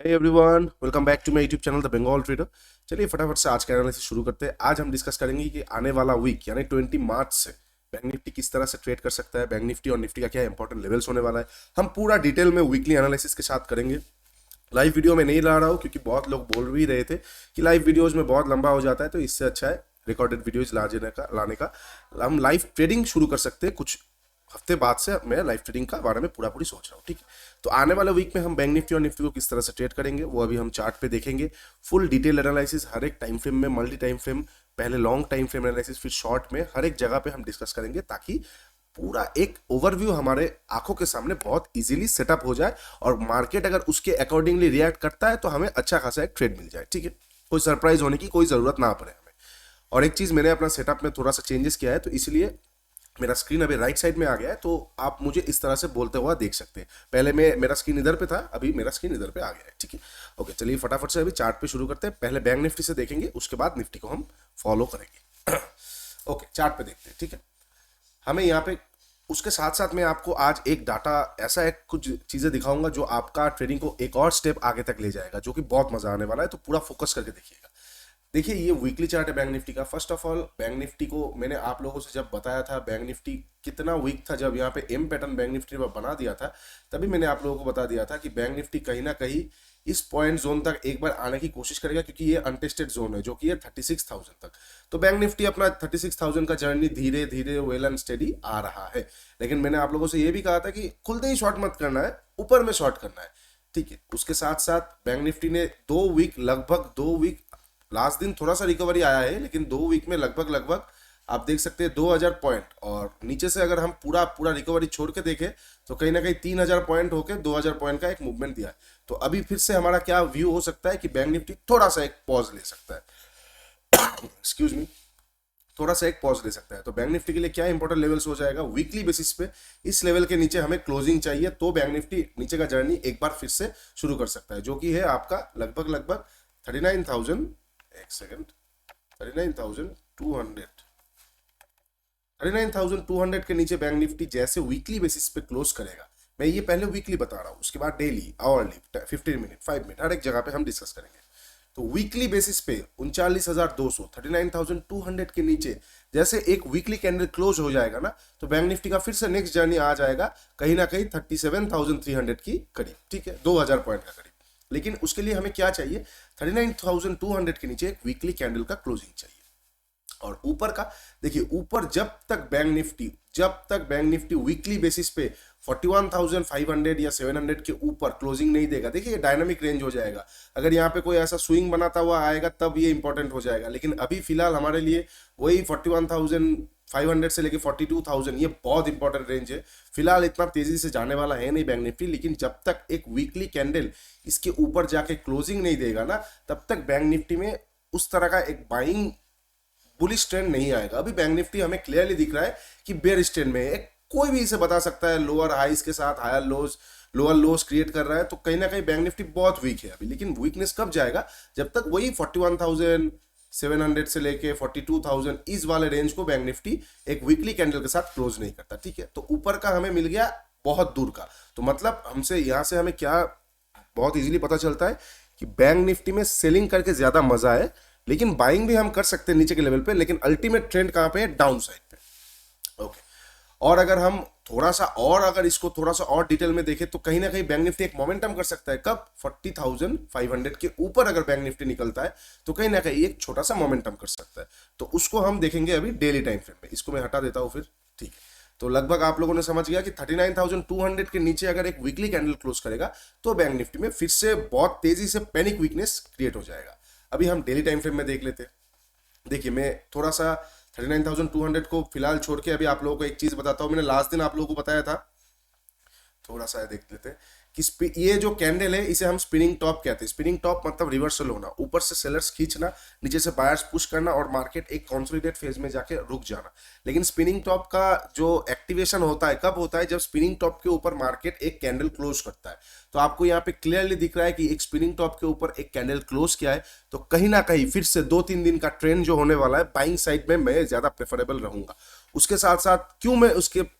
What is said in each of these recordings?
Hey everyone, welcome back to my YouTube channel the Bengal trader. चलिए फटाफट से आज का एनालिसिस शुरू करते हैं। आज हम डिस्कस करेंगे कि आने वाला वीक यानी 20 मार्च से बैंक निफ्टी किस तरह से ट्रेड कर सकता है, बैंक निफ्टी और निफ्टी का क्या इंपॉर्टेंट लेवल्स होने वाला है। हम पूरा डिटेल में वीकली एनालिसिस के साथ करेंगे। लाइव वीडियो में नहीं ला रहा हूँ क्योंकि बहुत लोग बोल भी रहे थे कि लाइव वीडियोज में बहुत लंबा हो जाता है, तो इससे अच्छा है रिकॉर्डेड वीडियोज लाने का। हम लाइव ट्रेडिंग शुरू कर सकते हैं। कुछ हफ्ते बाद से मैं लाइव ट्रेडिंग का बारे में पूरा पूरी सोच रहा हूँ, ठीक है। तो आने वाले वीक में हम बैंक निफ्टी और निफ्टी को किस तरह से ट्रेड करेंगे वो अभी हम चार्ट पे देखेंगे। फुल डिटेल एनालिसिस हर एक टाइम फ्रेम में, मल्टी टाइम फ्रेम, पहले लॉन्ग टाइम फ्रेम एनालिसिस, फिर शॉर्ट में, हर एक जगह पे हम डिस्कस करेंगे ताकि पूरा एक ओवरव्यू हमारे आंखों के सामने बहुत इजीली सेटअप हो जाए और मार्केट अगर उसके अकॉर्डिंगली रिएक्ट करता है तो हमें अच्छा खासा एक ट्रेड मिल जाए, ठीक है। कोई सरप्राइज होने की कोई जरूरत ना पड़े हमें। और एक चीज, मैंने अपना सेटअप में थोड़ा सा चेंजेस किया है, तो इसलिए मेरा स्क्रीन अभी राइट साइड में आ गया है, तो आप मुझे इस तरह से बोलते हुआ देख सकते हैं। पहले मेरा स्क्रीन इधर पे था, अभी मेरा स्क्रीन इधर पे आ गया है, ठीक है। ओके, चलिए फटाफट से अभी चार्ट पे शुरू करते हैं। पहले बैंक निफ्टी से देखेंगे, उसके बाद निफ्टी को हम फॉलो करेंगे। ओके, चार्ट पे देखते हैं, ठीक है। हमें यहाँ पे उसके साथ साथ मैं आपको आज एक डाटा, ऐसा एक कुछ चीजें दिखाऊंगा जो आपका ट्रेडिंग को एक और स्टेप आगे तक ले जाएगा, जो कि बहुत मजा आने वाला है। तो पूरा फोकस करके देखिएगा। देखिए, ये वीकली चार्ट है बैंक निफ्टी का। First of all, bank Nifty को मैंने आप लोगों से जब बताया था बैंक निफ्टी कितना वीक था, जब यहाँ पे एम पैटर्न बैंक निफ्टी में बना दिया था, तभी मैंने आप लोगों को बता दिया था कि बैंक निफ्टी कहीं ना कहीं इस पॉइंट जोन तक एक बार आने की कोशिश करेगा, क्योंकि ये अनटेस्टेड जोन है जो कि है 36,000 तक। तो बैंक निफ्टी अपना 36,000 का जर्नी धीरे धीरे वेल एंड स्टेडी आ रहा है। लेकिन मैंने आप लोगों से ये भी कहा था कि खुलते ही शॉर्ट मत करना है, ऊपर में शॉर्ट करना है, ठीक है। उसके साथ साथ बैंक निफ्टी ने 2 वीक, लगभग 2 वीक, लास्ट दिन थोड़ा सा रिकवरी आया है, लेकिन 2 वीक में लगभग लगभग आप देख सकते हैं 2000 पॉइंट, और नीचे से अगर हम पूरा पूरा रिकवरी छोड़ के देखें तो कहीं ना कहीं 3000 पॉइंट होके 2000 पॉइंट का एक मूवमेंट दिया है। तो अभी फिर से हमारा क्या व्यू हो सकता है कि बैंक निफ्टी थोड़ा सा एक पॉज ले सकता है। एक्सक्यूज मी, थोड़ा सा एक पॉज ले सकता है। तो बैंक निफ्टी के लिए क्या इंपॉर्टेंट लेवल्स हो जाएगा वीकली बेसिस पे, इस लेवल के नीचे हमें क्लोजिंग चाहिए, तो बैंक निफ्टी नीचे का जर्नी एक बार फिर से शुरू कर सकता है, जो कि है आपका लगभग लगभग 39,000, एक सेकेंड, 39,200, 39,200 के नीचे बैंक निफ्टी जैसे वीकली बेसिस पे क्लोज करेगा। मैं ये पहले वीकली बता रहा हूँ, उसके बाद डेली, आवरली, 15 मिनट, 5 मिनट, हर एक जगह पे हम डिस्कस करेंगे। तो वीकली बेसिस पे 39,200, 39,200 के नीचे जैसे एक वीकली कैंडल क्लोज हो जाएगा ना, तो बैंक निफ्टी का फिर से नेक्स्ट जर्नी आ जाएगा कहीं ना कहीं 37,300 की करीब, ठीक है, 2000 पॉइंट का करीब। लेकिन उसके लिए हमें क्या चाहिए, 39,200 के नीचे एक वीकली कैंडल का क्लोजिंग चाहिए। और ऊपर का देखिए, ऊपर जब तक बैंक निफ्टी वीकली बेसिस पे 41,500 या 700 के ऊपर क्लोजिंग नहीं देगा, देखिए डायनामिक रेंज हो जाएगा। अगर यहाँ पे कोई ऐसा स्विंग बनाता हुआ आएगा तब ये इंपॉर्टेंट हो जाएगा, लेकिन अभी फिलहाल हमारे लिए वही 41,500 से लेके 42,000 ये बहुत इंपॉर्टेंट रेंज है। फिलहाल इतना तेजी से जाने वाला है नहीं बैंक निफ्टी, लेकिन जब तक एक वीकली कैंडल इसके ऊपर जाके क्लोजिंग नहीं देगा ना, तब तक बैंक निफ्टी में उस तरह का एक बाइंग बुलिश ट्रेंड नहीं आएगा। अभी बैंक निफ्टी हमें क्लियरली दिख रहा है कि बेयर ट्रेंड में है। कोई भी इसे बता सकता है, लोअर हाइस के साथ higher lows, lower lows create कर रहा है, तो कहीं ना कहीं बैंक निफ्टी बहुत वीक है अभी। लेकिन वीकनेस कब जाएगा, जब तक वही 41,700 से लेके 42,000 इस वाले रेंज को बैंक निफ्टी एक वीकली कैंडल के साथ क्लोज नहीं करता, ठीक है। तो ऊपर का हमें मिल गया बहुत दूर का, तो मतलब हमसे यहाँ से हमें क्या बहुत इजीली पता चलता है कि बैंक निफ्टी में सेलिंग करके ज्यादा मजा है, लेकिन बाइंग भी हम कर सकते हैं नीचे के लेवल पे, लेकिन अल्टीमेट ट्रेंड कहां पे है, डाउन साइड पे। ओके, और अगर हम थोड़ा सा और अगर इसको थोड़ा सा और डिटेल में देखें तो कहीं ना कहीं बैंक निफ्टी एक मोमेंटम कर सकता है। कब, 40,500 के ऊपर अगर बैंक निफ्टी निकलता है तो कहीं ना कहीं एक छोटा सा मोमेंटम कर सकता है। तो उसको हम देखेंगे अभी डेली टाइम फ्रेम में। इसको मैं हटा देता हूं फिर, ठीक है। तो लगभग आप लोगों ने समझ गया कि 39,200 के नीचे अगर एक वीकली कैंडल क्लोज करेगा तो बैंक निफ्टी में फिर से बहुत तेजी से पैनिक वीकनेस क्रिएट हो जाएगा। अभी हम डेली टाइम फ्रेम में देख लेते हैं। देखिए, मैं थोड़ा सा 39,200 को फिलहाल छोड़ के अभी आप लोगों को एक चीज बताता हूं। मैंने लास्ट दिन आप लोगों को बताया था, थोड़ा सा देख लेते हैं कि ये जो कैंडल है इसे हम स्पिनिंग टॉप कहते हैं। स्पिनिंग टॉप मतलब रिवर्सल होना, ऊपर से सेलर्स खींचना, नीचे से बायर्स पुश करना और मार्केट एक कंसोलिडेट फेज में जाके रुक जाना। लेकिन स्पिनिंग टॉप का जो एक्टिवेशन होता है कब होता है, जब स्पिनिंग टॉप के ऊपर मार्केट एक कैंडल क्लोज करता है। तो आपको यहाँ पे क्लियरली दिख रहा है कि एक स्पिनिंग टॉप के ऊपर एक कैंडल क्लोज किया है, तो कहीं ना कहीं फिर से 2-3 दिन का ट्रेंड जो होने वाला है बाइंग साइड में मैं ज्यादा प्रेफरेबल रहूंगा। उसके साथ साथ क्यों मैं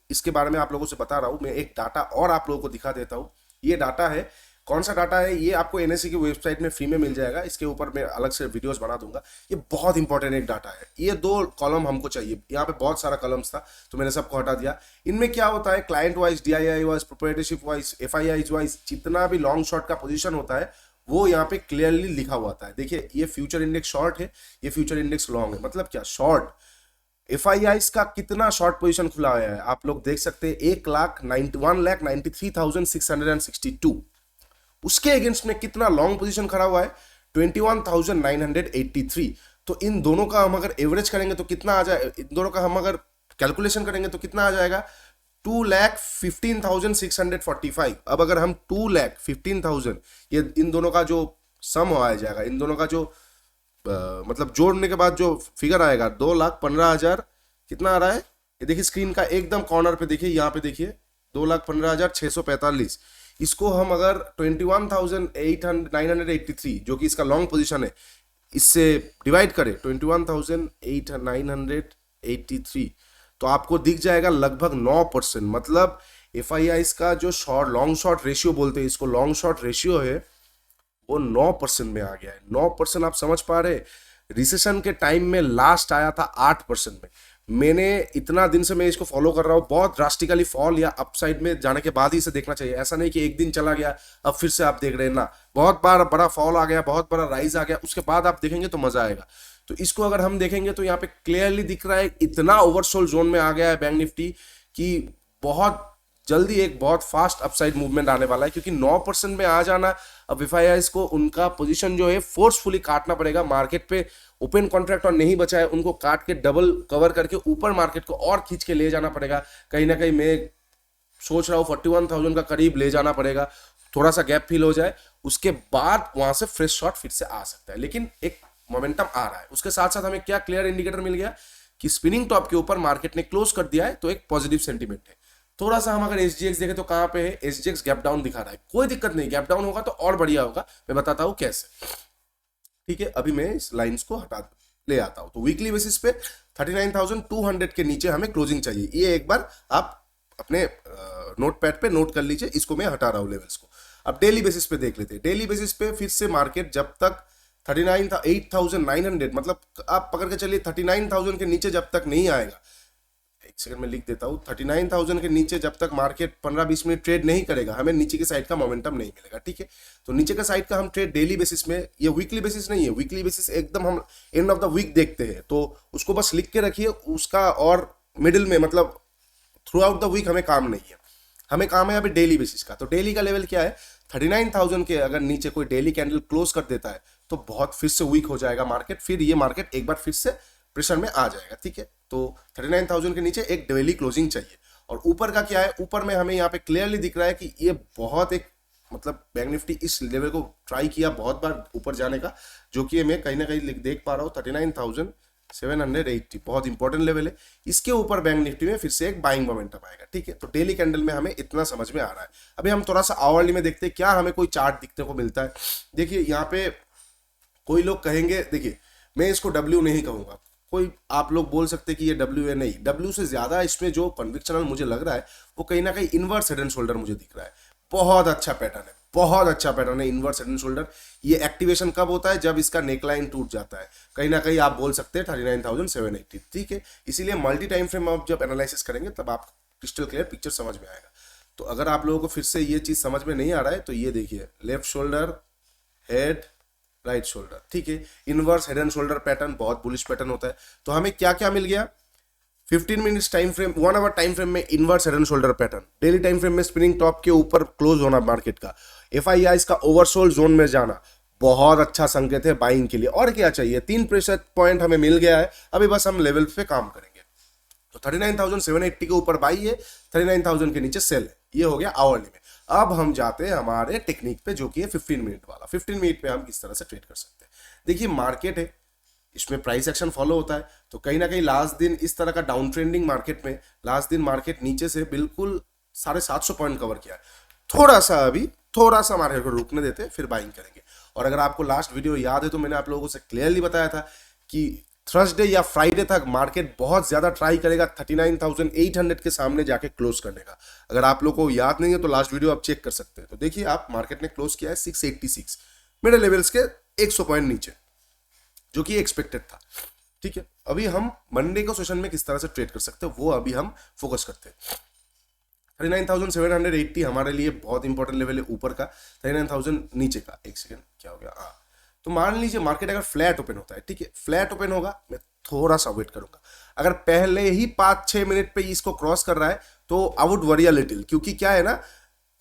इसके बारे में आप लोगों से बता रहा हूं, मैं एक डाटा और आप लोगों को दिखा देता हूं। ये डाटा है कौन सा डाटा है ये आपको एनएससी की वेबसाइट में फ्री में मिल जाएगा, इसके ऊपर मैं अलग से वीडियोस बना दूंगा। ये बहुत इंपॉर्टेंट एक डाटा है, ये 2 कॉलम हमको चाहिए, यहाँ पे बहुत सारा कॉलम्स था तो मैंने सबको हटा दिया। इनमें क्या होता है, client wise, DII wise, proprietorship wise, FII wise, जितना भी लॉन्ग शॉर्ट का पोजीशन होता है वो यहाँ पे क्लियरली लिखा हुआ आता है। देखिए ये फ्यूचर इंडेक्स शॉर्ट है, ये फ्यूचर इंडेक्स लॉन्ग है। मतलब क्या, शॉर्ट एफआईआई का कितना शॉर्ट पोजीशन खुला हुआ है आप लोग देख सकते हैं, 1,93,662। उसके अगेंस्ट में कितना लॉन्ग पोजीशन खड़ा हुआ है, 21,983। तो इन दोनों का हम अगर एवरेज करेंगे तो कितना आ जाए, इन दोनों का हम अगर कैलकुलेशन करेंगे तो कितना आ जाएगा, 2,15,645। अब अगर हम 2,15,000 ये इन दोनों का जो सम आ जाएगा, इन दोनों का जो मतलब जोड़ने के बाद जो फिगर आएगा 2,15,000 कितना आ रहा है, ये देखिए स्क्रीन का एकदम कॉर्नर पे देखिए, यहाँ पे देखिए 2,15,645। इसको हम अगर 21,983 जो कि इसका लॉन्ग पोजीशन है, इससे डिवाइड करें 21,983 तो आपको दिख जाएगा लगभग 9%। मतलब एफआईआई का जो शॉर्ट लॉन्ग शॉर्ट रेशियो बोलते हैं, इसको लॉन्ग शॉर्ट रेशियो है, वो 9% में आ गया है। 9% आप समझ पा रहे, रिसेशन के टाइम में लास्ट आया था 8% में। मैंने इतना दिन से मैं इसको फॉलो कर रहा हूँ, बहुत ड्रास्टिकली फॉल या अपसाइड में जाने के बाद ही इसे देखना चाहिए। ऐसा नहीं कि एक दिन चला गया अब फिर से आप देख रहे हैं ना, बहुत बार बड़ा फॉल आ गया, बहुत बड़ा राइज आ गया, उसके बाद आप देखेंगे तो मजा आएगा। तो इसको अगर हम देखेंगे तो यहाँ पे क्लियरली दिख रहा है इतना ओवरसोल्ड जोन में आ गया है बैंक निफ्टी कि बहुत जल्दी एक बहुत फास्ट अपसाइड मूवमेंट आने वाला है, क्योंकि 9% में आ जाना, अब एफआईआई को उनका पोजीशन जो है फोर्सफुली काटना पड़ेगा। मार्केट पे ओपन कॉन्ट्रैक्ट और नहीं बचा है, उनको काट के डबल कवर करके ऊपर मार्केट को और खींच के ले जाना पड़ेगा। कहीं ना कहीं मैं सोच रहा हूँ 41,000 का करीब ले जाना पड़ेगा, थोड़ा सा गैप फिल हो जाए, उसके बाद वहां से फ्रेश शॉट फिर से आ सकता है। लेकिन एक मोमेंटम आ रहा है। उसके साथ साथ हमें क्या क्लियर इंडिकेटर मिल गया कि स्पिनिंग टॉप के ऊपर मार्केट ने क्लोज कर दिया है, तो एक पॉजिटिव सेंटीमेंट है। थोड़ा सा हम अगर एसजीएक्स देखें तो कहां पे है, एसजीएक्स गैप डाउन दिखा रहा है, कोई दिक्कत नहीं, गैप डाउन होगा तो और बढ़िया होगा, मैं बताता हूं कैसे। ठीक है, अभी मैं इस लाइंस को हटा ले आता हूं। तो वीकली बेसिस पे 39,200 के नीचे हमें क्लोजिंग चाहिए, ये एक बार आप अपने नोट पैड पे नोट कर लीजिए, इसको मैं हटा रहा हूं लेवल्स को। अब डेली बेसिस पे देख लेते हैं। डेली बेसिस पे फिर से मार्केट जब तक 8,900 मतलब आप पकड़ के चलिए 39,000 के नीचे जब तक नहीं आएगा, एक सेकंड में लिख देता हूं, 39,000 के नीचे जब तक मार्केट 15-20 मिनट ट्रेड नहीं करेगा, हमें नीचे के साइड का मोमेंटम नहीं मिलेगा। ठीक है, तो नीचे का साइड का हम ट्रेड डेली बेसिस में, ये वीकली बेसिस नहीं है, वीकली बेसिस एकदम हम एंड ऑफ द वीक देखते हैं, तो उसको बस लिख के रखिए उसका, और मिडिल में मतलब थ्रू आउट द वीक हमें काम नहीं है, हमें काम है अभी डेली बेसिस का। तो डेली का लेवल क्या है, 39,000 के अगर नीचे कोई डेली कैंडल क्लोज कर देता है तो बहुत फिर से वीक हो जाएगा मार्केट, फिर ये मार्केट एक बार फिर से प्रेशर में आ जाएगा। ठीक है, तो 39,000 के नीचे एक डेली क्लोजिंग चाहिए। और ऊपर का क्या है, ऊपर में हमें यहाँ पे क्लियरली दिख रहा है कि ये बहुत एक मतलब बैंक निफ्टी इस लेवल को ट्राई किया बहुत बार ऊपर जाने का, जो कि मैं कहीं ना कहीं देख पा रहा हूँ 39,780, बहुत इंपॉर्टेंट लेवल है। इसके ऊपर बैंक निफ्टी में फिर से एक बाइंग मोमेंटम आएगा। ठीक है, तो डेली कैंडल में हमें इतना समझ में आ रहा है। अभी हम थोड़ा सा आवरली में देखते हैं क्या हमें कोई चार्ट दिखने को मिलता है। देखिए यहाँ पे कोई लोग कहेंगे, देखिए मैं इसको डब्ल्यू नहीं कहूंगा, कोई आप लोग बोल सकते कि ये डब्ल्यू है, नहीं, डब्ल्यू से ज्यादा इसमें जो कन्विक्शनल मुझे लग रहा है वो कहीं ना कहीं इनवर्स हेड एंड शोल्डर मुझे दिख रहा है। बहुत अच्छा पैटर्न है, बहुत अच्छा पैटर्न है इनवर्स हेड एंड शोल्डर। ये एक्टिवेशन कब होता है, जब इसका नेकलाइन टूट जाता है, कहीं ना कहीं आप बोल सकते हैं 39,780। ठीक है, इसीलिए मल्टी टाइम फ्रेम आप जब एनालिसिस करेंगे तब आप क्रिस्टल क्लियर पिक्चर समझ में आएगा। तो अगर आप लोगों को फिर से ये चीज समझ में नहीं आ रहा है तो ये देखिए, left shoulder, head, right shoulder. ठीक है, inverse head and shoulder pattern बहुत बुलिश पैटर्न होता है। तो हमें क्या क्या मिल गया, 15 minutes time frame, 1 hour time frame में inverse head and shoulder pattern, daily time frame में स्पिनिंग टॉप के ऊपर क्लोज होना मार्केट का, एफआईआई का ओवरसोल्ड जोन में जाना, बहुत अच्छा संकेत है बाइंग के लिए। और क्या चाहिए, 3 प्रेशर पॉइंट हमें मिल गया है, अभी बस हम लेवल पे काम करेंगे। तो 39,780 के ऊपर बाई है, 39,000 के नीचे सेल है, ये हो गया आवरली में। अब हम जाते हैं हमारे टेक्निक पे, जो कि है 15 मिनट वाला। 15 मिनट पे हम किस तरह से ट्रेड कर सकते हैं। देखिए मार्केट है, इसमें प्राइस एक्शन फॉलो होता है, तो कहीं ना कहीं लास्ट दिन इस तरह का डाउन ट्रेंडिंग मार्केट में, लास्ट दिन मार्केट नीचे से बिल्कुल 750 पॉइंट कवर किया है। थोड़ा सा अभी थोड़ा सा मार्केट को रुकने देते हैं, फिर बाइंग करेंगे। और अगर आपको लास्ट वीडियो याद है तो मैंने आप लोगों से क्लियरली बताया था कि थर्सडे या फ्राइडे तक मार्केट बहुत ज्यादा ट्राई करेगा 39,800 के सामने जाके क्लोज करने का। अगर आप लोगों को याद नहीं है तो लास्ट वीडियो आप चेक कर सकते हैं। तो देखिए आप, मार्केट ने क्लोज किया है 686 मिडिल लेवल्स के 100 पॉइंट नीचे, जो कि एक्सपेक्टेड था। ठीक है, अभी हम मंडे को सेशन में किस तरह से ट्रेड कर सकते हैं वो अभी हम फोकस करते हैं। 39,780 हमारे लिए बहुत इंपॉर्टेंट लेवल है ऊपर का, 39,000 नीचे का। एक सेकेंड, क्या हो गया? हाँ, तो मान लीजिए मार्केट अगर फ्लैट ओपन होता है, ठीक है, फ्लैट ओपन होगा, मैं थोड़ा सा वेट करूंगा। अगर पहले ही 5-6 मिनट पे इसको क्रॉस कर रहा है तो I would worry a little, क्योंकि क्या है ना,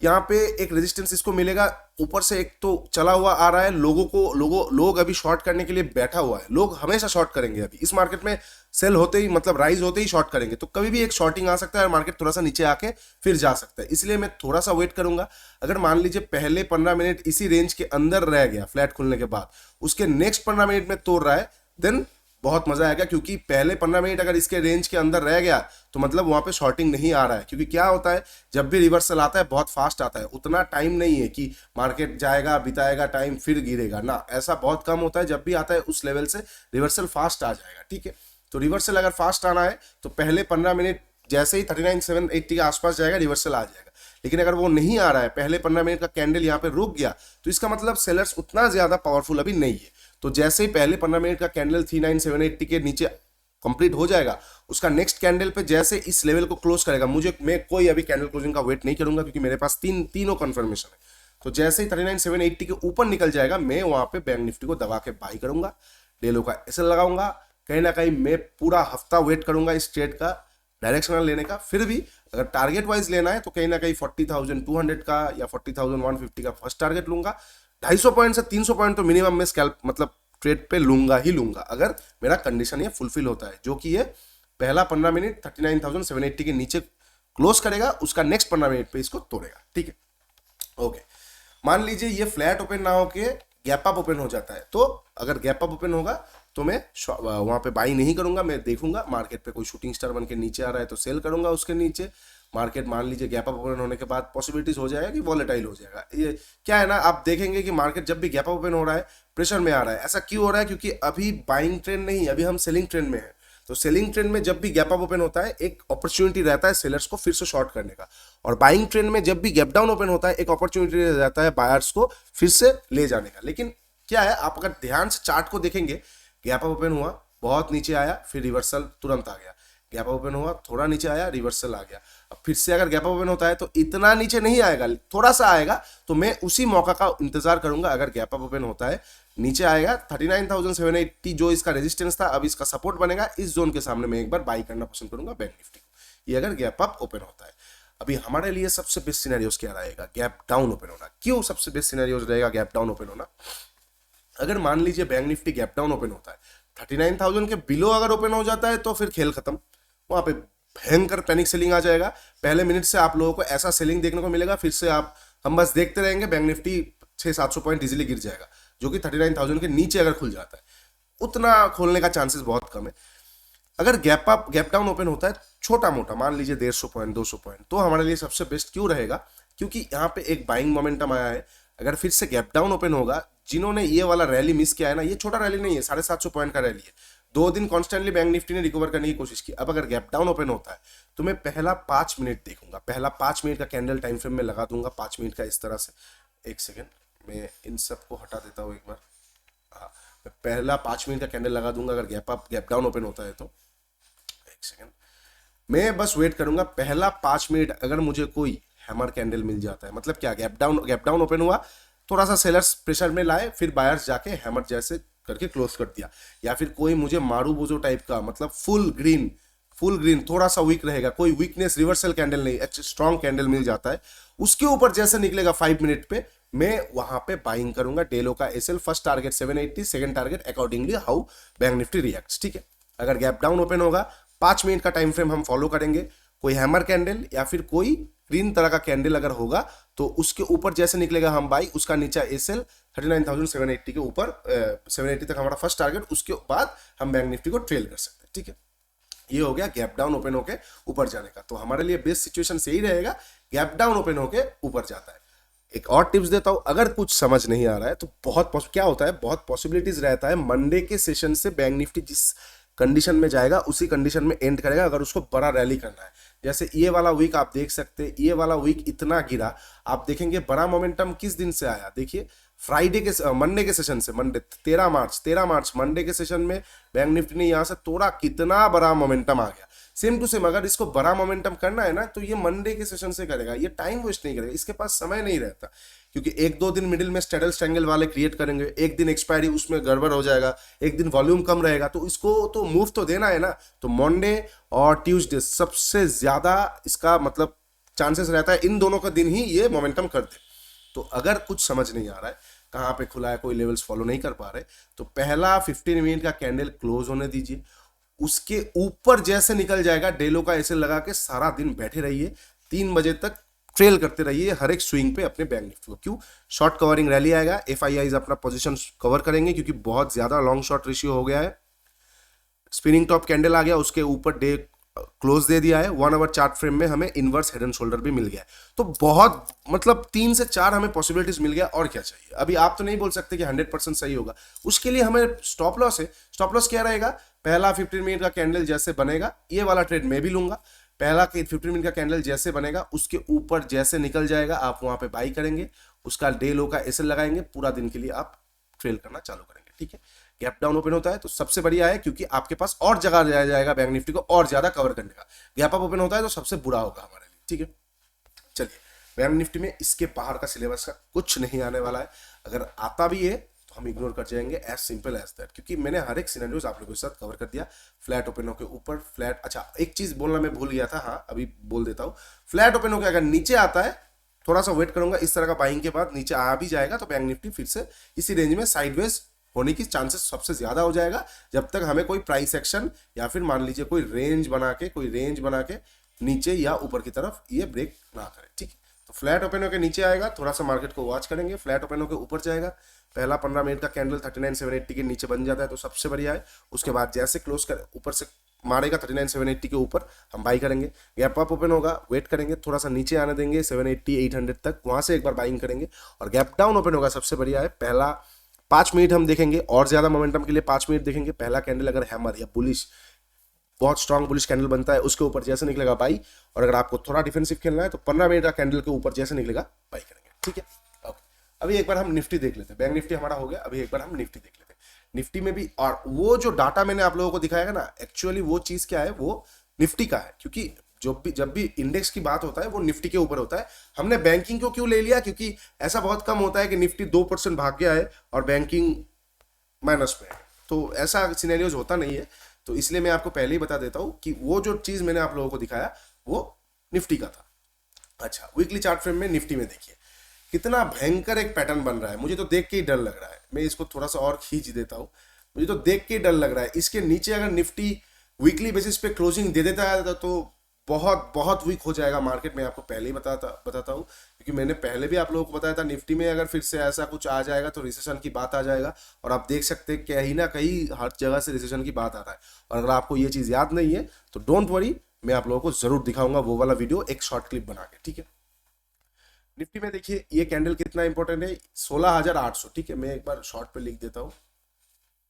यहाँ पे एक रेजिस्टेंस इसको मिलेगा। ऊपर से एक तो चला हुआ आ रहा है, लोग अभी शॉर्ट करने के लिए बैठा हुआ है। लोग हमेशा शॉर्ट करेंगे अभी इस मार्केट में, सेल होते ही मतलब राइज होते ही शॉर्ट करेंगे। तो कभी भी एक शॉर्टिंग आ सकता है और मार्केट थोड़ा सा नीचे आके फिर जा सकता है, इसलिए मैं थोड़ा सा वेट करूंगा। अगर मान लीजिए पहले 15 मिनट इसी रेंज के अंदर रह गया फ्लैट खुलने के बाद, उसके नेक्स्ट 15 मिनट में तोड़ रहा है, देन बहुत मजा आएगा। क्योंकि पहले 15 मिनट अगर इसके रेंज के अंदर रह गया तो मतलब वहां पे शॉर्टिंग नहीं आ रहा है। क्योंकि क्या होता है, जब भी रिवर्सल आता है बहुत फास्ट आता है, उतना टाइम नहीं है कि मार्केट जाएगा, बिताएगा टाइम, फिर गिरेगा ना, ऐसा बहुत कम होता है। जब भी आता है उस लेवल से रिवर्सल फास्ट आ जाएगा। ठीक है, तो रिवर्सल अगर फास्ट आना है तो पहले 15 मिनट जैसे ही 39,780 के आसपास जाएगा रिवर्सल आ जाएगा। लेकिन अगर वो नहीं आ रहा है, पहले 15 मिनट का कैंडल यहाँ पे रुक गया, तो इसका मतलब सेलर्स उतना ज्यादा पावरफुल अभी नहीं है। तो जैसे ही पहले 15 मिनट का कैंडल 39,780 के नीचे कंप्लीट हो जाएगा, उसका नेक्स्ट कैंडल पे जैसे इस लेवल को क्लोज करेगा, मैं कोई अभी कैंडल क्लोजिंग का वेट नहीं करूंगा क्योंकि मेरे पास तीनों कंफर्मेशन है। तो जैसे ही 39,780 के ऊपर निकल जाएगा, मैं वहां पे बैंक निफ्टी को दबा के बाई करूंगा, डेलो का एसएल लगाऊंगा। कहीं ना कहीं मैं पूरा हफ्ता वेट करूंगा इस ट्रेड का डायरेक्शनल लेने का। फिर भी अगर टारगेट वाइज लेना है तो कहीं ना कहीं 40,200 का या 40,150 का फर्स्ट टारगेट लूंगा। 250 पॉइंट से 300 पॉइंट तो मिनिमम में स्कैल्प मतलब ट्रेड पे लूंगा ही लूंगा, अगर मेरा कंडीशन ये फुलफिल होता है, जो कि ये पहला 15 मिनट 39,780 के नीचे क्लोज करेगा, उसका नेक्स्ट 15 मिनट पे इसको तोड़ेगा। ठीक है, ओके। मान लीजिए ये फ्लैट ओपन ना होके गैप अप ओपन हो जाता है, तो अगर गैप अप ओपन होगा तो मैं वहां पे बाई नहीं करूंगा। मैं देखूंगा मार्केट पे कोई शूटिंग स्टार बन के नीचे आ रहा है तो सेल करूंगा उसके नीचे। मार्केट मान लीजिए गैप अप ओपन होने के बाद पॉसिबिलिटीज हो जाएगा कि वॉलेटाइल हो जाएगा। ये क्या है ना, आप देखेंगे कि मार्केट जब भी गैप अप ओपन हो रहा है प्रेशर में आ रहा है। ऐसा क्यों हो रहा है? क्योंकि अभी बाइंग ट्रेंड नहीं, अभी हम सेलिंग ट्रेंड में है। तो सेलिंग ट्रेंड में जब भी गैप अप ओपन होता है एक अपॉर्चुनिटी रहता है सेलर्स को फिर से शॉर्ट करने का, और बाइंग ट्रेंड में जब भी गैप डाउन ओपन होता है एक अपॉर्चुनिटी रहता है बायर्स को फिर से ले जाने का। लेकिन क्या है, आप अगर ध्यान से चार्ट को देखेंगे, गैप अप ओपन हुआ, बहुत नीचे आया, फिर रिवर्सल तुरंत आ गया, गैप अप ओपन हुआ, थोड़ा नीचे आया, रिवर्सल आ गया। अब फिर से अगर गैप अप ओपन होता है तो इतना नीचे नहीं आएगा, थोड़ा सा आएगा, तो मैं उसी मौका का इंतजार करूंगा। अगर गैप अप ओपन होता है, नीचे आएगा 39,780 जो इसका रेजिस्टेंस था, अब इसका सपोर्ट बनेगा, इस जोन के सामने मैं एक बार बाई करना पसंद करूंगा बैंक निफ्टी को, ये अगर गैप अप ओपन होता है। अभी हमारे लिए सबसे बेस्ट सिनेरियोस क्या रहेगा? गैप डाउन ओपन होना। क्यों सबसे बेस्ट सिनेरियोस रहेगा गैप डाउन ओपन होना? अगर मान लीजिए bank Nifty gap down open होता है, 39,000 के बिलो अगर ओपन हो जाता है तो फिर खेल खत्म। वहां पे भयंकर पैनिक सेलिंग आ जाएगा। पहले मिनट से आप लोगों को ऐसा सेलिंग देखने को मिलेगा, फिर से हम बस देखते रहेंगे, बैंक निफ्टी 600-700 पॉइंट इजीली गिर जाएगा, जो कि 39,000 के नीचे अगर खुल जाता है। उतना खोलने का चांसेस बहुत कम है। अगर गैप डाउन ओपन होता है छोटा मोटा, मान लीजिए 150 पॉइंट 200 पॉइंट, तो हमारे लिए सबसे बेस्ट क्यों रहेगा? क्योंकि यहाँ पे एक बाइंग मोमेंटम आया है। अगर फिर से गैप डाउन ओपन होगा, जिन्होंने ये वाला रैली मिस किया है ना, ये छोटा रैली नहीं है, 750 पॉइंट का रैली है। 2 दिन कॉन्स्टेंटली बैंक निफ्टी ने रिकवर करने की कोशिश की। अब अगर गैप डाउन ओपन होता है तो मैं पहला 5 मिनट देखूंगा, पहला 5 मिनट का कैंडल टाइम फ्रेम में लगा दूंगा, 5 मिनट का इस तरह से। एक सेकेंड, मैं इन सबको हटा देता हूँ एक बार। हाँ, मैं पहला 5 मिनट का कैंडल लगा दूंगा अगर गैप डाउन ओपन होता है तो। एक सेकेंड, मैं बस वेट करूंगा पहला 5 मिनट। अगर मुझे कोई हैमर कैंडल मिल जाता है, मतलब क्या, गैप डाउन ओपन हुआ, थोड़ा सा सेलर्स प्रेशर में लाए, फिर बायर्स जाके हैमर जैसे करके क्लोज कर दिया, या फिर कोई मुझे मारू बोझो टाइप का, मतलब फुल ग्रीन थोड़ा सा वीक रहेगा, कोई वीकनेस रिवर्सल कैंडल नहीं, अच्छा स्ट्रॉन्ग कैंडल मिल जाता है, उसके ऊपर जैसे निकलेगा 5 मिनट पे, मैं वहां पे बाइंग करूंगा डेलो का SL. First target 780, second target accordingly how bank Nifty reacts. ठीक है, अगर गैप डाउन ओपन होगा, 5 मिनट का टाइम फ्रेम हम फॉलो करेंगे। कोई हैमर कैंडल या फिर कोई ग्रीन तरह का कैंडल अगर होगा तो उसके ऊपर जैसे निकलेगा हम बाई, उसका नीचा एसएल 39,780 के ऊपर, 780 तक हमारा फर्स्ट टारगेट, उसके बाद हम बैंक निफ्टी को ट्रेल कर सकते हैं। ठीक है, ये हो गया गैप डाउन ओपन होके ऊपर जाने का। तो हमारे लिए बेस्ट सिचुएशन यही रहेगा, गैप डाउन ओपन होके ऊपर जाता है। एक और टिप्स देता हूं, अगर कुछ समझ नहीं आ रहा है तो क्या होता है, बहुत पॉसिबिलिटीज रहता है मंडे के सेशन से बैंक निफ्टी जिस कंडीशन में जाएगा उसी कंडीशन में एंड करेगा अगर उसको बड़ा रैली करना है। जैसे ये वाला वीक आप देख सकते हैं, ये वाला वीक इतना गिरा, आप देखेंगे बड़ा मोमेंटम किस दिन से आया, देखिए फ्राइडे के मंडे के सेशन से, मंडे 13 मार्च मंडे के सेशन में बैंक निफ्टी ने यहाँ से तोड़ा, कितना बड़ा मोमेंटम आ गया। सेम टू सेम अगर इसको बड़ा मोमेंटम करना है ना तो ये मंडे के सेशन से करेगा, ये टाइम वेस्ट नहीं करेगा, इसके पास समय नहीं रहता, क्योंकि एक दो दिन मिडिल में स्ट्रेडल स्ट्रैंगल वाले क्रिएट करेंगे, एक दिन एक्सपायरी उसमें गड़बड़ हो जाएगा, एक दिन वॉल्यूम कम रहेगा, तो इसको तो मूव तो देना है ना। तो मंडे और ट्यूसडे सबसे ज्यादा इसका मतलब चांसेस रहता है इन दोनों का दिन ही ये मोमेंटम कर दे। तो अगर कुछ समझ नहीं आ रहा है कहाँ पे खुला है, कोई लेवल्स फॉलो नहीं कर पा रहे, तो पहला 15 मिनट का कैंडल क्लोज होने दीजिए, उसके ऊपर जैसे निकल जाएगा डेलो का ऐसे लगा के सारा दिन बैठे रहिए, 3 बजे तक ट्रेल करते रहिए हर एक स्विंग पे अपने बैंक निफ्टी को। क्यों? शॉर्ट कवरिंग रैली आएगा, एफआईआईज अपना पोजीशन कवर करेंगे क्योंकि बहुत ज्यादा लॉन्ग शॉर्ट रेशियो हो गया है। स्पिनिंग टॉप कैंडल आ गया, उसके ऊपर डे क्लोज दे दिया है, 1 आवर चार्ट फ्रेम में हमें इनवर्स हेड एंड शोल्डर भी मिल गया है। तो बहुत मतलब 3 से 4 हमें पॉसिबिलिटीज मिल गया, और क्या चाहिए। अभी आप तो नहीं बोल सकते कि 100% सही होगा, उसके लिए हमें स्टॉप लॉस है। स्टॉप लॉस क्या रहेगा? पहला 15 मिनट का कैंडल जैसे बनेगा, ये वाला ट्रेड मैं भी लूंगा, पहला 15 मिनट का कैंडल जैसे बनेगा उसके ऊपर जैसे निकल जाएगा आप वहां पे बाई करेंगे, उसका डे लो का एसएल लगाएंगे, पूरा दिन के लिए आप ट्रेल करना चालू करेंगे। ठीक है, गैप डाउन ओपन होता है तो सबसे बढ़िया है, क्योंकि आपके पास और जगह रह जाएगा बैंक निफ्टी को और ज्यादा कवर करने का। गैप अप ओपन होता है तो सबसे बुरा होगा हमारे लिए। ठीक है, चलिए बैंक निफ्टी में इसके बाहर का सिलेबस का कुछ नहीं आने वाला है, अगर आता भी है तो हम इग्नोर कर जाएंगे, एज सिंपल एज दैट, क्योंकि मैंने हर एक सिनेरियोस आप लोगों के साथ कवर कर दिया। फ्लैट ओपन होकर ऊपर, फ्लैट, अच्छा एक चीज बोलना मैं भूल गया था, हाँ अभी बोल देता हूँ। फ्लैट ओपन होकर अगर नीचे आता है, थोड़ा सा वेट करूंगा, इस तरह का बाइंग के बाद नीचे आ भी जाएगा तो बैंक निफ्टी फिर से इसी रेंज में साइडवेज होने की चांसेस सबसे ज्यादा हो जाएगा, जब तक हमें कोई प्राइस एक्शन या फिर मान लीजिए कोई रेंज बना के नीचे या ऊपर की तरफ ये ब्रेक ना करे। ठीक है, तो फ्लैट ओपन होकर नीचे आएगा, थोड़ा सा मार्केट को वॉच करेंगे। फ्लैट ओपन होकर ऊपर जाएगा, पहला 15 मिनट का कैंडल 39,780 के नीचे बन जाता है तो सबसे बढ़िया है। उसके बाद जैसे क्लोज कर ऊपर से मारेगा 39,780 के ऊपर, हम बाई करेंगे। गैप अप ओपन होगा, वेट करेंगे, थोड़ा सा नीचे आने देंगे 780 800 तक, वहां से एक बार बाइंग करेंगे। और गैप डाउन ओपन होगा, सबसे बढ़िया है पहला 5 मिनट हम देखेंगे, और ज्यादा मोमेंटम के लिए 5 मिनट देखेंगे। पहला कैंडल अगर हैमर या बुलिश, बहुत स्ट्रॉन्ग बुलिश कैंडल बनता है, उसके ऊपर जैसे निकलेगा बाई, और अगर आपको थोड़ा डिफेंसिव खेलना है तो 15 मिनट का कैंडल के ऊपर जैसे निकलेगा बाई करेंगे। ठीक है, ओके। अभी एक बार हम निफ्टी देख लेते हैं, बैंक निफ्टी हमारा हो गया, अभी एक बार हम निफ्टी देख लेते हैं। निफ्टी में भी, और वो जो डाटा मैंने आप लोगों को दिखाया ना, एक्चुअली वो चीज क्या है, वो निफ्टी का है, क्योंकि जब भी इंडेक्स की बात होता है वो निफ्टी के ऊपर होता है। हमने बैंकिंग को क्यों ले लिया? क्योंकि ऐसा बहुत कम होता है कि निफ्टी 2% भाग गया है और बैंकिंग माइनस में है, तो ऐसा सिनेरियोज होता नहीं है। तो इसलिए मैं आपको पहले ही बता देता हूं कि वो जो चीज मैंने आप लोगों को दिखाया वो निफ्टी का था। अच्छा, वीकली चार्ट फ्रेम में निफ्टी में देखिए कितना भयंकर एक पैटर्न बन रहा है, मुझे तो देख के ही डर लग रहा है। मैं इसको थोड़ा सा और खींच देता हूं, मुझे तो देख के ही डर लग रहा है। इसके नीचे अगर निफ्टी वीकली बेसिस पे क्लोजिंग दे देता है तो बहुत बहुत वीक हो जाएगा मार्केट में, आपको पहले ही बताता हूँ, क्योंकि मैंने पहले भी आप लोगों को बताया था निफ्टी में अगर फिर से ऐसा कुछ आ जाएगा तो रिसेशन की बात आ जाएगा, और आप देख सकते हैं कहीं ना कहीं हर जगह से रिसेशन की बात आ रहा है। और अगर आपको ये चीज़ याद नहीं है तो डोंट वरी, मैं आप लोगों को जरूर दिखाऊंगा वो वाला वीडियो एक शॉर्ट क्लिप बना के। ठीक है, निफ्टी में देखिए ये कैंडल कितना इंपॉर्टेंट है, 16,800। ठीक है, मैं एक बार शॉर्ट पे लिख देता हूँ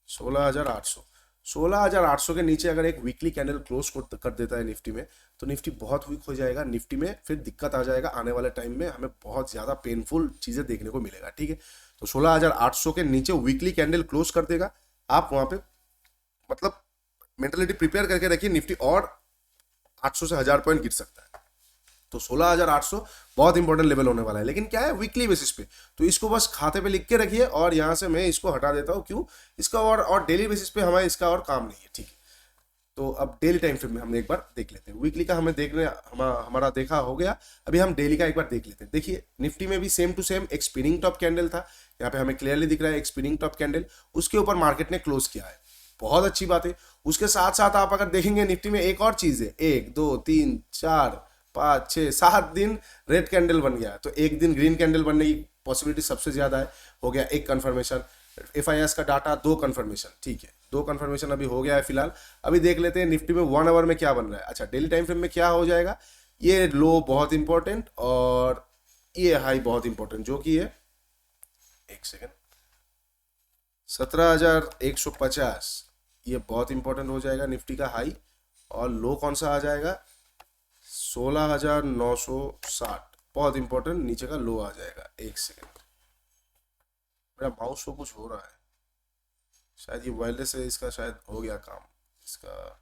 16,800। 16,800 के नीचे अगर एक वीकली कैंडल क्लोज कर देता है निफ्टी में, तो निफ्टी बहुत वीक हो जाएगा, निफ्टी में फिर दिक्कत आ जाएगा, आने वाले टाइम में हमें बहुत ज्यादा पेनफुल चीजें देखने को मिलेगा। ठीक है, तो 16,800 के नीचे वीकली कैंडल क्लोज कर देगा, आप वहां पे मतलब मेंटलिटी प्रिपेयर करके रखिए, निफ्टी और 800 से 1000 पॉइंट गिर सकता है। तो 16,800 बहुत इंपॉर्टेंट लेवल होने वाला है, लेकिन क्या है वीकली बेसिस पे, तो इसको बस खाते पे लिख के रखिए, और यहां से मैं इसको हटा देता हूं। क्यों? इसका और डेली बेसिस पे हमारे इसका और काम नहीं है। ठीक है, तो अब डेली टाइम फ्रेम में हम एक बार देख लेते हैं। वीकली का हमें देखने हमारा देखा हो गया, अभी हम डेली का एक बार देख लेते हैं। देखिए निफ्टी में भी सेम टू सेम एक स्पिनिंग टॉप कैंडल था, यहाँ पे हमें क्लियरली दिख रहा है एक स्पिनिंग टॉप कैंडल, उसके ऊपर मार्केट ने क्लोज किया है, बहुत अच्छी बात है। उसके साथ साथ आप अगर देखेंगे निफ्टी में एक और चीज है, 1 2 3 4 5 6 7 दिन रेड कैंडल बन गया, तो एक दिन ग्रीन कैंडल बनने की पॉसिबिलिटी सबसे ज्यादा है। हो गया एक कंफर्मेशन, एफआईएस का डाटा 2 कंफर्मेशन। ठीक है, 2 कंफर्मेशन अभी हो गया है फिलहाल। अभी देख लेते हैं निफ्टी में 1 आवर में क्या बन रहा है। अच्छा, डेली टाइम फ्रेम में क्या हो जाएगा, ये लो बहुत इंपॉर्टेंट और ये हाई बहुत इंपॉर्टेंट, जो कि है एक सेकेंड 17,150, ये बहुत इंपॉर्टेंट हो जाएगा निफ्टी का हाई, और लो कौन सा आ जाएगा 16,960, बहुत इंपॉर्टेंट नीचे का लो आ जाएगा। एक सेकेंड, मेरा माउस को कुछ हो रहा है, शायद ये वायरलेस है, इसका शायद हो गया काम, इसका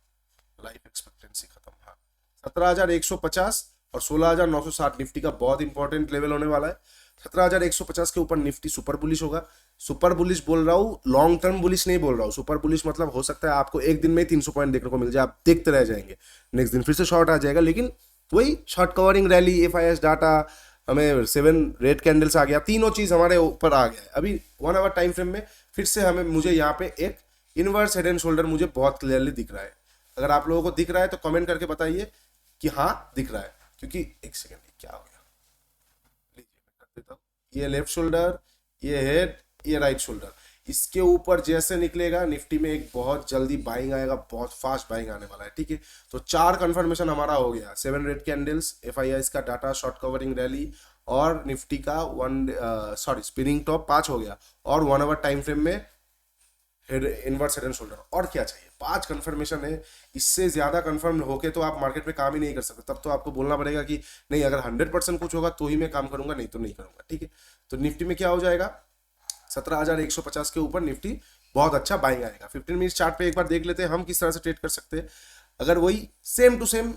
लाइफ एक्सपेक्टेंसी खत्म। हाँ 17,150 और 16,960 निफ्टी का बहुत इंपॉर्टेंट लेवल होने वाला है। 17,150 के ऊपर निफ्टी सुपर बुलिश होगा। सुपर बुलिश बोल रहा हूँ, लॉन्ग टर्म बुलिश नहीं बोल रहा हूँ। सुपर बुलिश मतलब हो सकता है आपको एक दिन में 300 पॉइंट देखने को मिल जाए, आप देखते रह जाएंगे, नेक्स्ट दिन फिर से शॉर्ट आ जाएगा, लेकिन वही short covering rally, FIS data, हमें 7 रेड कैंडल्स आ गया, तीनों चीज हमारे ऊपर आ गया है। अभी 1 आवर टाइम फ्रेम में फिर से मुझे यहाँ पे एक इनवर्स हेड एंड शोल्डर मुझे बहुत क्लियरली दिख रहा है। अगर आप लोगों को दिख रहा है तो कमेंट करके बताइए कि हाँ दिख रहा है, क्योंकि एक सेकेंड क्या हो गया, लीजिए मैं कर देता हूँ। ये लेफ्ट शोल्डर, ये हेड, ये राइट शोल्डर, इसके ऊपर जैसे निकलेगा निफ्टी में एक बहुत जल्दी बाइंग आएगा, बहुत फास्ट बाइंग आने वाला है। ठीक है, तो 4 कंफर्मेशन हमारा हो गया, 7 रेड कैंडल्स, FIS का डाटा, शॉर्ट कवरिंग रैली, और निफ्टी का स्पिनिंग टॉप 5 हो गया, और 1 आवर टाइम फ्रेम में इनवर्स हेड एंड शोल्डर। और क्या चाहिए, 5 कंफर्मेशन है। इससे ज्यादा कंफर्म होके तो आप मार्केट में काम ही नहीं कर सकते, तब तो आपको बोलना पड़ेगा कि नहीं अगर 100% कुछ होगा तो ही मैं काम करूंगा, नहीं तो नहीं करूंगा। ठीक है, तो निफ्टी में क्या हो जाएगा 17,150 के ऊपर निफ्टी बहुत अच्छा बाइंग आएगा। 15 मिनट चार्ट पे एक बार देख लेते हैं हम किस तरह से ट्रेड कर सकते हैं। अगर वही same to same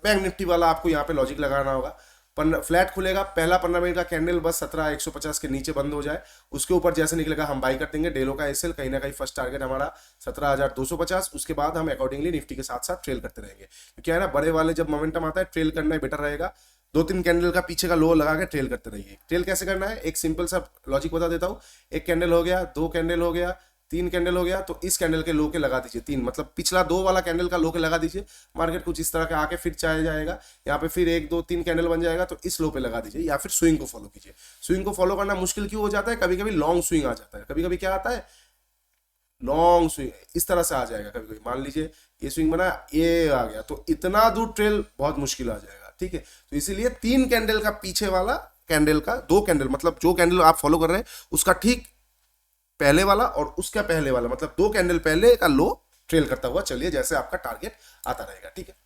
bank Nifty वाला आपको यहाँ पे लॉजिक लगाना होगा, फ्लैट खुलेगा, पहला 15 मिनट का कैंडल बस 17,150 के नीचे बंद हो जाए, उसके ऊपर जैसे निकलेगा हम बाई कर देंगे। डेलो का SL कहीं ना कहीं फर्स्ट टारगेट हमारा 17,250, उसके बाद हम अकॉर्डिंगली निफ्टी के साथ साथ ट्रेल करते रहेंगे। क्योंकि है ना, बड़े वाले जब मोमेंटम आता है ट्रेल करना ही बेटर रहेगा। 2-3 कैंडल का पीछे का लो लगा के ट्रेल करते रहिए। ट्रेल कैसे करना है, एक सिंपल सा लॉजिक बता देता हूँ। एक कैंडल हो गया, 2 कैंडल हो गया, 3 कैंडल हो गया, तो इस कैंडल के लो के लगा दीजिए 3, मतलब पिछला 2 वाला कैंडल का लो के लगा दीजिए। मार्केट कुछ इस तरह के आके फिर चाहे जाएगा, यहाँ पे फिर 1 2 3 कैंडल बन जाएगा, तो इस लो पे लगा दीजिए, या फिर स्विंग को फॉलो कीजिए। स्विंग को फॉलो करना मुश्किल क्यों हो जाता है, कभी कभी लॉन्ग स्विंग आ जाता है, कभी कभी क्या आता है लॉन्ग स्विंग इस तरह से आ जाएगा। कभी कभी मान लीजिए ये स्विंग बना, ये आ गया, तो इतना दूर ट्रेल बहुत मुश्किल आ जाएगा। ठीक है, तो इसीलिए 3 कैंडल का पीछे वाला कैंडल का 2 कैंडल, मतलब जो कैंडल आप फॉलो कर रहे हैं उसका ठीक पहले वाला और उसका पहले वाला, मतलब 2 कैंडल पहले का लो ट्रेल करता हुआ चलिए, जैसे आपका टारगेट आता रहेगा। ठीक है,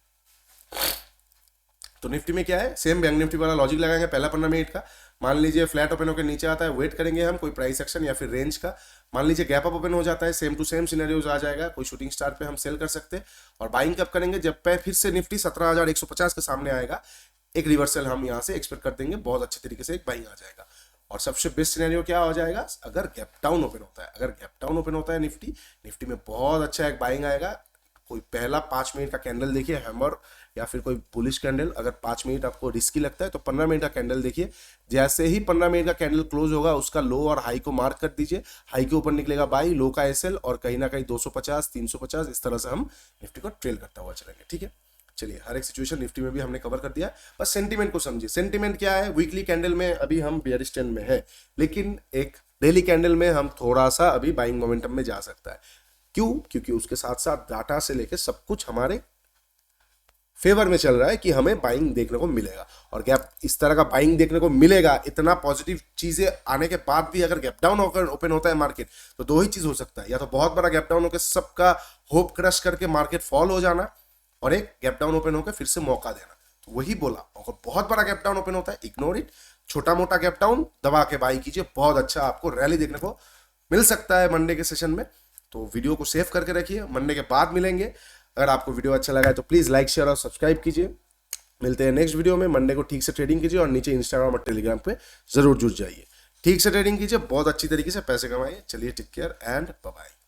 तो निफ्टी में क्या है, सेम बैंक निफ्टी वाला लॉजिक लगाएंगे। पहला 15 मिनट का मान लीजिए फ्लैट ओपन होकर नीचे आता है, वेट करेंगे हम कोई प्राइस एक्शन या फिर रेंज का। मान लीजिए गैप अप ओपन हो जाता है, सेम टू सेम सिनेरियोज आ जाएगा, कोई शूटिंग स्टार पे हम सेल कर सकते हैं। और बाइंग कब करेंगे, जब पे फिर से निफ्टी 17,150 के सामने आएगा, एक रिवर्सल हम यहाँ से एक्सपेक्ट कर देंगे, बहुत अच्छे तरीके से एक बाइंग आ जाएगा। और सबसे बेस्ट सिनेरियो क्या हो जाएगा, अगर गैप डाउन ओपन होता है, अगर गैप डाउन ओपन होता है निफ्टी में बहुत अच्छा एक बाइंग आएगा। कोई पहला 5 मिनट का कैंडल देखिए हैमर, या फिर कोई बुलिश कैंडल। अगर 5 मिनट आपको रिस्की लगता है तो 15 मिनट का कैंडल देखिए, जैसे ही 15 मिनट का कैंडल क्लोज होगा उसका लो और हाई को मार्क कर दीजिए। हाई के ऊपर निकलेगा बाई, लो का SL, और कहीं ना कहीं 250 350 इस तरह से हम निफ्टी को ट्रेल करता हुआ चलेंगे। ठीक है, चलिए हर एक सिचुएशन निफ्टी में भी हमने कवर कर दिया। बस सेंटीमेंट को समझिए, सेंटीमेंट क्या है। वीकली कैंडल में अभी हम बेयरिश ट्रेंड में है, लेकिन एक डेली कैंडल में हम थोड़ा सा अभी बाइंग मोमेंटम में जा सकता है। क्यों, क्योंकि उसके साथ साथ डाटा से लेके सब कुछ हमारे फेवर में चल रहा है कि हमें बाइंग देखने को मिलेगा। और गैप इस तरह का बाइंग देखने को मिलेगा, इतना पॉजिटिव चीजें आने के बाद भी अगर गैप डाउन होकर ओपन होता है मार्केट, तो 2 ही चीज हो सकता है, या तो बहुत बड़ा गैप डाउन होकर सबका होप क्रश करके मार्केट फॉल हो जाना, और एक गैप डाउन ओपन होकर फिर से मौका देना। तो वही बोला, अगर बहुत बड़ा गैप डाउन ओपन होता है इग्नोर इट, छोटा मोटा गैप डाउन दबा के बाई कीजिए, बहुत अच्छा आपको रैली देखने को मिल सकता है मंडे के सेशन में। तो वीडियो को सेव करके रखिए, मंडे के बाद मिलेंगे। अगर आपको वीडियो अच्छा लगा है तो प्लीज लाइक शेयर और सब्सक्राइब कीजिए। मिलते हैं नेक्स्ट वीडियो में। मंडे को ठीक से ट्रेडिंग कीजिए, और नीचे इंस्टाग्राम और टेलीग्राम पे जरूर जुड़ जाइए। ठीक से ट्रेडिंग कीजिए, बहुत अच्छी तरीके से पैसे कमाइए। चलिए, take care and bye bye.